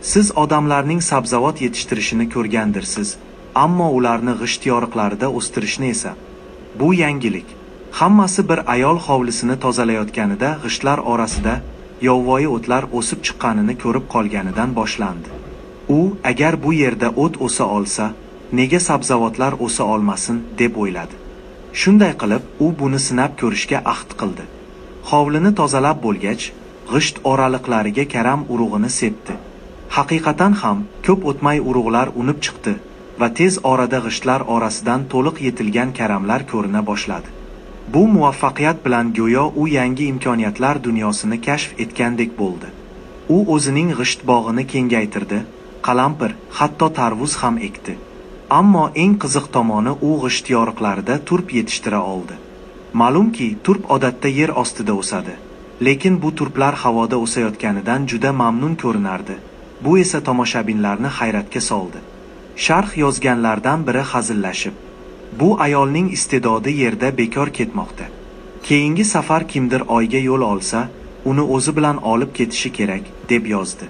Siz odamlarning sabzavot yetishtirishini ko'rgandirsiz, ammo ularni g'isht yoriqlarida o'stirishni esa. Bu yangilik. Hammasi bir ayol hovlisini tozalayotganida g'ishtlar orasida yovvoyi o'tlar o'sib chiqqanini ko'rib qolganidan boshlandi. U, agar bu yerda o't o'sa olsa, nega sabzavotlar o'sa olmasin, deb o'yladi. Shunday qilib, u buni sinab ko'rishga ahd qildi. Hovlini tozalab bo'lgach, g'isht oraliqlariga karam urug'ini sepdi. Haqiqatan ham ko'p o'tmay urug'lar unib chiqdi va tez orada g'ishtlar orasidan to'liq yetilgan karamlar ko'rina boshladi. Bu muvaffaqiyat bilan go'yo u yangi imkoniyatlar dunyosini kashf etgandek bo'ldi. U o'zining g'isht bog'ini kengaytirdi, qalampir, hatto tarvuz ham ekdi. Ammo eng qiziq tomoni u g'isht yoriqlarida turp yetishtira oldi. Ma'lumki, turp odatda yer ostida o'sadi, lekin bu turplar havoda o'sayotganidan juda mamnun ko'rinardi. Bu esa tomoshabinlarni hayratga soldi. Sharh yozganlardan biri hazillashib, bu ayolning iste'dodi yerda bekor ketmoqda. Keyingi safar kimdir oyga yo'l olsa, uni o'zi bilan olib ketishi kerak, deb yozdi.